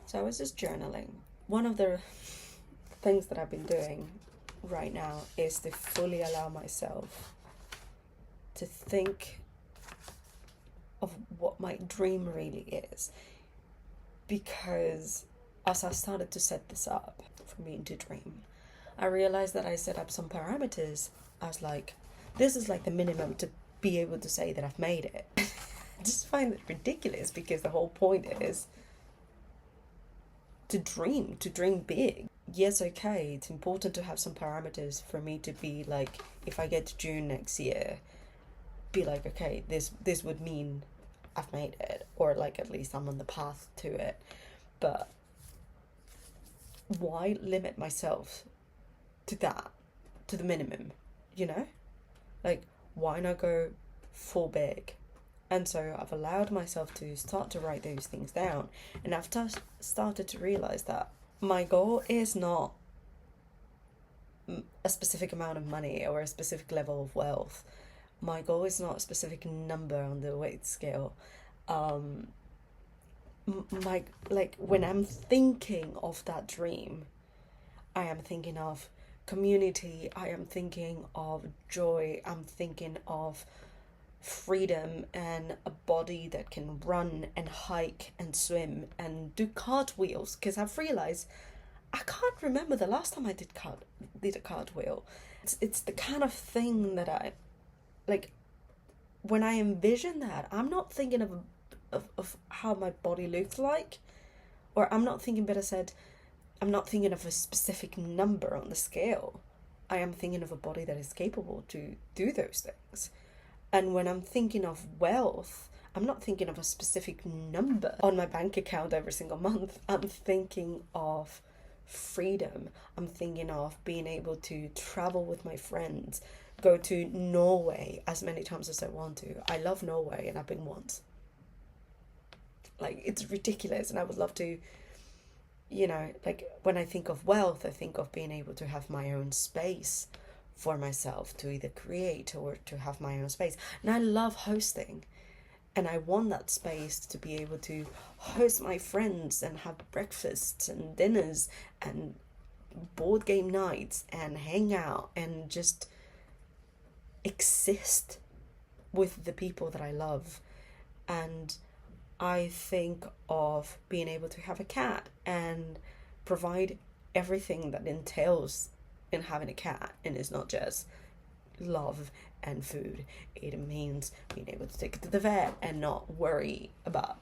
So I was just journaling. One of the things that I've been doing right now is to fully allow myself to think of what my dream really is. Because as I started to set this up for me to dream, I realized that I set up some parameters. I was like, this is like the minimum to be able to say that I've made it. I just find it ridiculous because the whole point is to dream big. Yes, okay, it's important to have some parameters for me to be like, if I get to June next year, be like, okay, this would mean I've made it, or like at least I'm on the path to it. But why limit myself to that, to the minimum, you know? Like, why not go full big? And so I've allowed myself to start to write those things down, and I've started to realize that my goal is not a specific amount of money or a specific level of wealth. My goal is not a specific number on the weight scale. Um, my like when I'm thinking of that dream, I am thinking of community. I am thinking of joy. I'm thinking of freedom and a body that can run and hike and swim and do cartwheels, because I've realized I can't remember the last time I did a cartwheel. It's the kind of thing that I like. When I envision that, I'm not thinking of how my body looks like, or I'm not thinking, better said, I'm not thinking of a specific number on the scale. I am thinking of a body that is capable to do those things. And when I'm thinking of wealth, I'm not thinking of a specific number on my bank account every single month. I'm thinking of freedom. I'm thinking of being able to travel with my friends, go to Norway as many times as I want to. I love Norway and I've been once. Like, it's ridiculous, and I would love to, like when I think of wealth, I think of being able to have my own space for myself to either create or to have my own space. And I love hosting. And I want that space to be able to host my friends and have breakfasts and dinners and board game nights and hang out and just exist with the people that I love. And I think of being able to have a cat and provide everything that entails in having a cat. And it's not just love and food. It means being able to take it to the vet and not worry about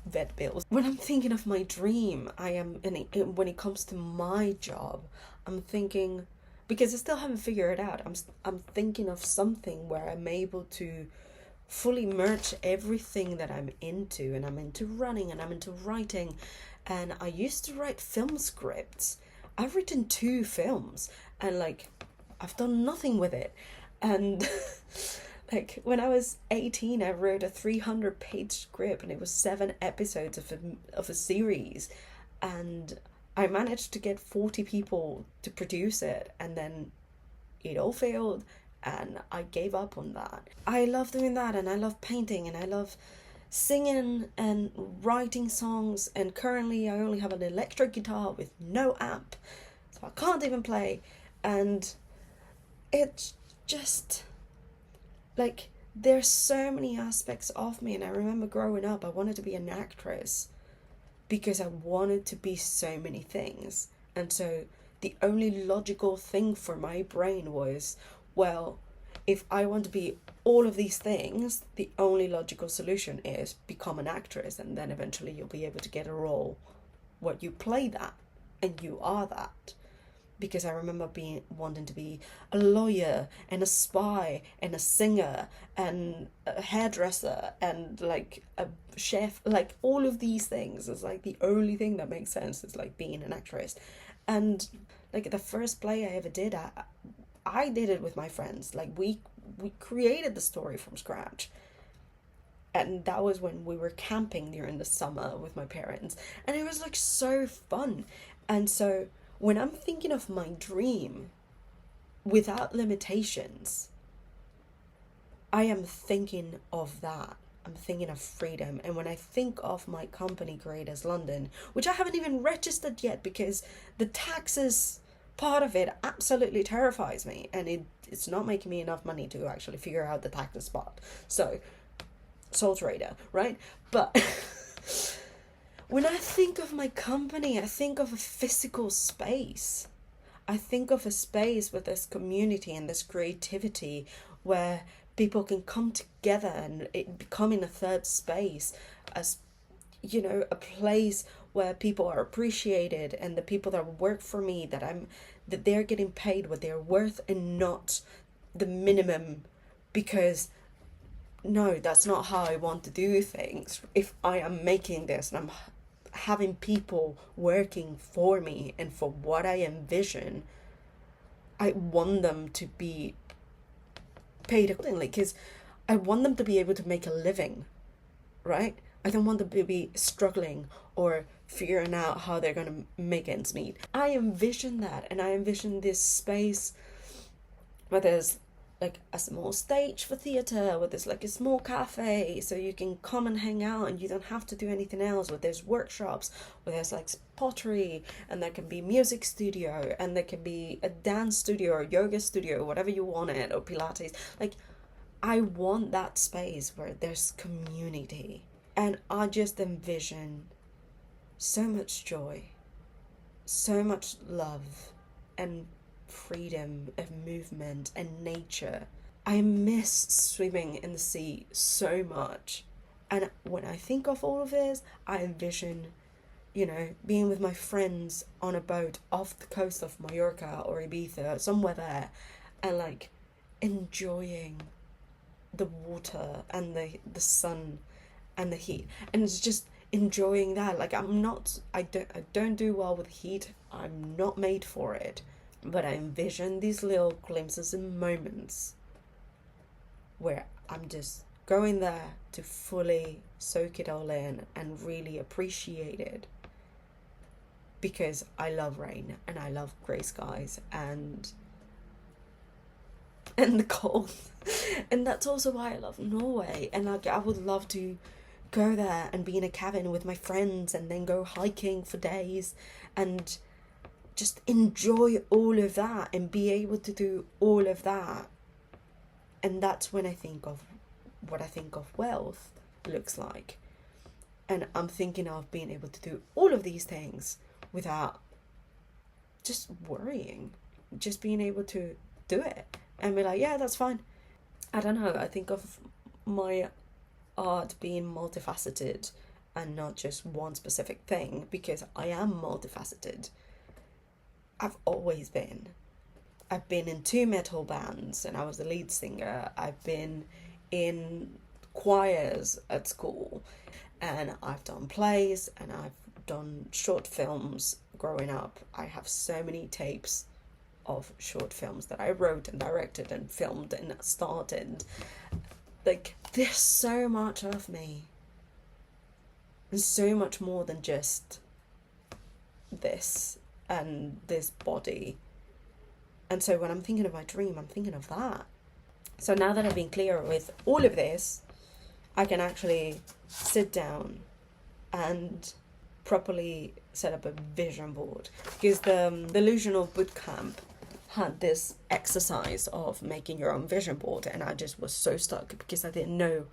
vet bills. When I'm thinking of my dream, when it comes to my job, I'm thinking, because I still haven't figured it out, I'm thinking of something where I'm able to fully merge everything that I'm into, and I'm into running and I'm into writing, and I used to write film scripts. I've written 2 films, and like I've done nothing with it. And like when I was 18, I wrote a 300-page script, and it was 7 episodes of a series, and I managed to get 40 people to produce it, and then it all failed, and I gave up on that. I love doing that, and I love painting, and I love singing and writing songs, and currently I only have an electric guitar with no amp, so I can't even play. And it's just like there's so many aspects of me. And I remember growing up, I wanted to be an actress because I wanted to be so many things. And so the only logical thing for my brain was, well, if I want to be all of these things, the only logical solution is become an actress, and then eventually you'll be able to get a role where you play that and you are that. Because I remember wanting to be a lawyer and a spy and a singer and a hairdresser and like a chef. Like all of these things is like the only thing that makes sense is like being an actress. And like the first play I ever did, I did it with my friends. Like we created the story from scratch. And that was when we were camping during the summer with my parents. And it was like so fun. And so when I'm thinking of my dream without limitations, I am thinking of that. I'm thinking of freedom. And when I think of my company, Creators London, which I haven't even registered yet because the taxes part of it absolutely terrifies me, and it's not making me enough money to actually figure out the taxes part. So, sole trader, right? But when I think of my company, I think of a physical space. I think of a space with this community and this creativity where people can come together and it becoming a third space, as you know, a place where people are appreciated, and the people that work for me, that they're getting paid what they're worth and not the minimum, because no, that's not how I want to do things. If I am making this and I'm having people working for me and for what I envision, I want them to be paid accordingly, because I want them to be able to make a living, right? I don't want them to be struggling or figuring out how they're going to make ends meet. I envision that, and I envision this space where there's like a small stage for theatre, where there's like a small cafe so you can come and hang out and you don't have to do anything else, where there's workshops, where there's like pottery, and there can be music studio, and there can be a dance studio or yoga studio, whatever you want it, or Pilates. Like, I want that space where there's community, and I just envision so much joy, so much love, and freedom of movement and nature. I miss swimming in the sea so much, and when I think of all of this, I envision, you know, being with my friends on a boat off the coast of Mallorca or Ibiza, somewhere there, and like enjoying the water and the sun and the heat, and it's just enjoying that. Like, I don't do well with heat. I'm not made for it. But I envision these little glimpses and moments where I'm just going there to fully soak it all in and really appreciate it. Because I love rain and I love grey skies and the cold. And that's also why I love Norway. And like, I would love to go there and be in a cabin with my friends and then go hiking for days and just enjoy all of that and be able to do all of that. And that's when I think of what I think of wealth looks like. And I'm thinking of being able to do all of these things without just worrying, just being able to do it and be like, yeah, that's fine. I don't know, I think of my art being multifaceted and not just one specific thing, because I am multifaceted. I've always been. I've been in 2 metal bands and I was the lead singer. I've been in choirs at school, and I've done plays and I've done short films growing up. I have so many tapes of short films that I wrote and directed and filmed and started. Like, there's so much of me. And so much more than just this and this body. And so when I'm thinking of my dream, I'm thinking of that. So now that I've been clear with all of this, I can actually sit down and properly set up a vision board. Because the Illusional Bootcamp had this exercise of making your own vision board, and I just was so stuck because I didn't know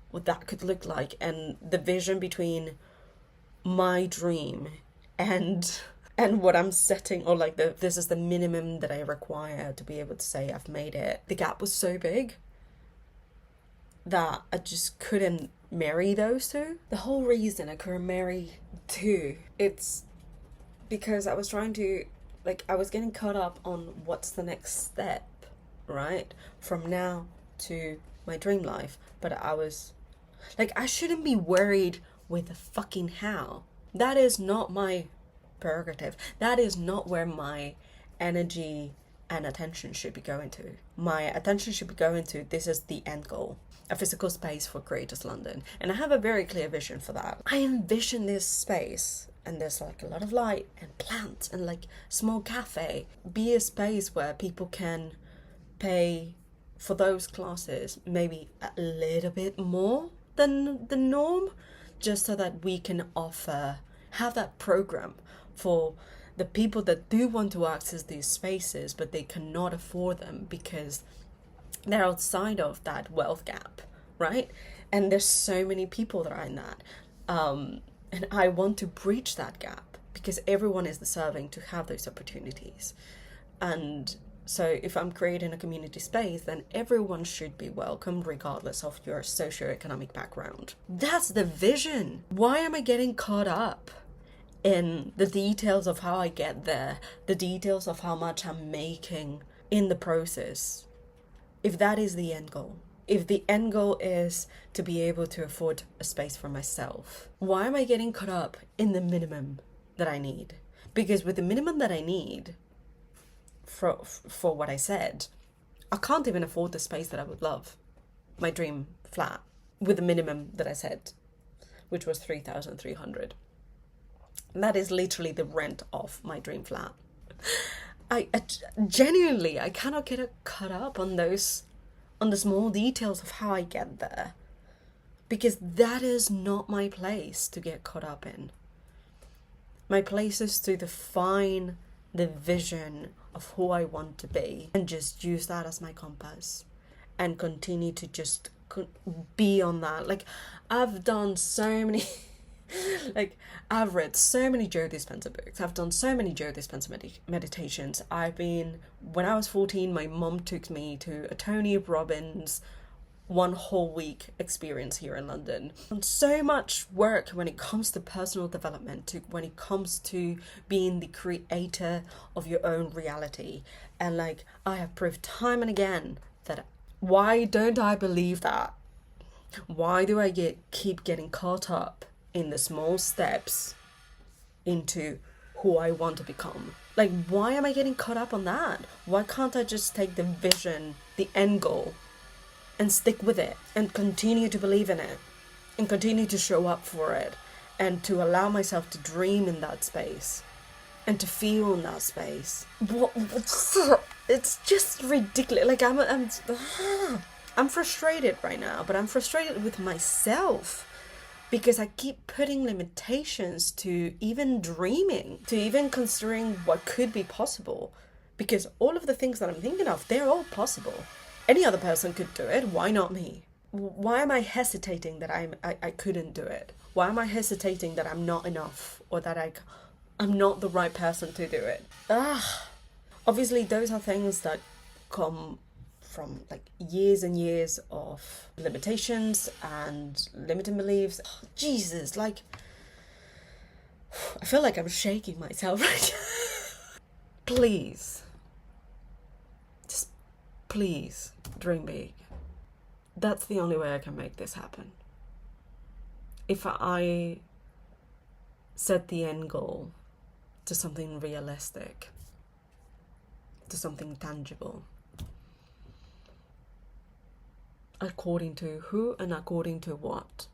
what that could look like, and the vision between my dream and what I'm setting, or like this is the minimum that I require to be able to say I've made it. The gap was so big that I just couldn't marry those two. The whole reason I couldn't marry two, it's because I was trying to, like, I was getting caught up on what's the next step, right? From now to my dream life. But I was like, I shouldn't be worried with the fucking how. That is not my prerogative. That is not where my energy and attention should be going to. My attention should be going to, this is the end goal, a physical space for Creators London. And I have a very clear vision for that. I envision this space, and there's like a lot of light and plants and like small cafe, be a space where people can pay for those classes maybe a little bit more the norm, just so that we can have that program for the people that do want to access these spaces, but they cannot afford them because they're outside of that wealth gap, right? And there's so many people that are in that. And I want to breach that gap because everyone is deserving to have those opportunities. And so if I'm creating a community space, then everyone should be welcome regardless of your socioeconomic background. That's the vision. Why am I getting caught up in the details of how I get there, the details of how much I'm making in the process? If that is the end goal, if the end goal is to be able to afford a space for myself, why am I getting caught up in the minimum that I need? Because with the minimum that I need for what I said, I can't even afford the space that I would love, my dream flat, with the minimum that I said, which was 3,300. That is literally the rent of my dream flat. I genuinely, I cannot get caught up on the small details of how I get there, because that is not my place to get caught up in. My place is to define the vision of who I want to be and just use that as my compass and continue to just be on that. Like, I've done so many I've read so many Joe Dispenza books. I've done so many Joe Dispenza meditations. When I was 14, my mom took me to a Tony Robbins 1 whole week experience here in London. And so much work when it comes to personal development, when it comes to being the creator of your own reality. And like, I have proved time and again that why don't I believe that? Why do I keep getting caught up in the small steps into who I want to become? Like, why am I getting caught up on that? Why can't I just take the vision, the end goal, and stick with it and continue to believe in it and continue to show up for it and to allow myself to dream in that space and to feel in that space? It's just ridiculous. Like, I'm frustrated right now, but I'm frustrated with myself, because I keep putting limitations to even dreaming, to even considering what could be possible. Because all of the things that I'm thinking of, they're all possible. Any other person could do it. Why not me? Why am I hesitating that I couldn't do it? Why am I hesitating that I'm not enough, or that I'm not the right person to do it? Obviously, those are things that come from like years and years of limitations and limiting beliefs. Jesus, like, I feel like I'm shaking myself right now. Please, just please dream big. That's the only way I can make this happen. If I set the end goal to something realistic, to something tangible, according to who and according to what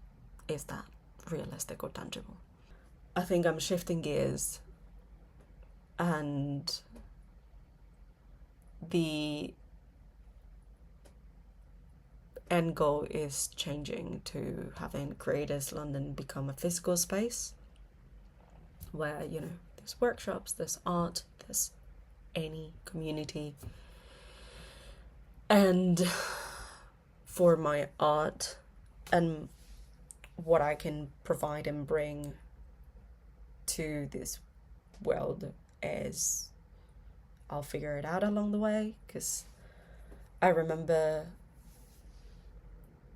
is that realistic or tangible? I think I'm shifting gears, and the end goal is changing to having Creators London become a physical space where, there's workshops, there's art, there's any community. And for my art and what I can provide and bring to this world is, I'll figure it out along the way, because I remember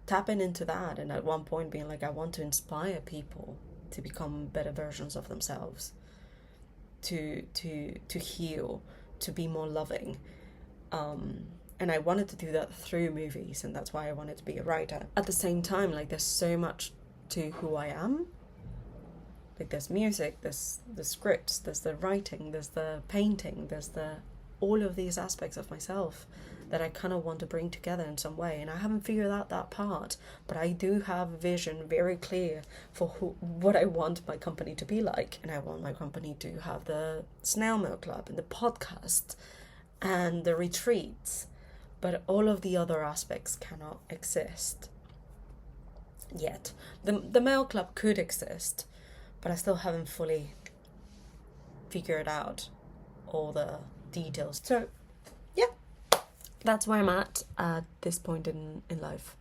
tapping into that and at one point being like, I want to inspire people to become better versions of themselves, to heal, to be more loving. And I wanted to do that through movies, and that's why I wanted to be a writer. At the same time, like, there's so much to who I am. Like, there's music, there's the scripts, there's the writing, there's the painting, there's all of these aspects of myself that I kind of want to bring together in some way. And I haven't figured out that part, but I do have a vision very clear for what I want my company to be like. And I want my company to have the Snail Milk Club and the podcast and the retreats. But all of the other aspects cannot exist yet. The male club could exist, but I still haven't fully figured out all the details. So yeah, that's where I'm at this point in life.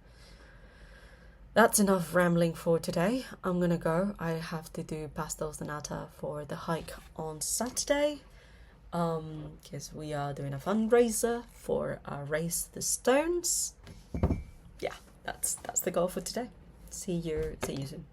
That's enough rambling for today. I'm gonna go. I have to do pastels de nata for the hike on Saturday, because we are doing a fundraiser for Raise the Stones. Yeah, that's the goal for today. See you soon.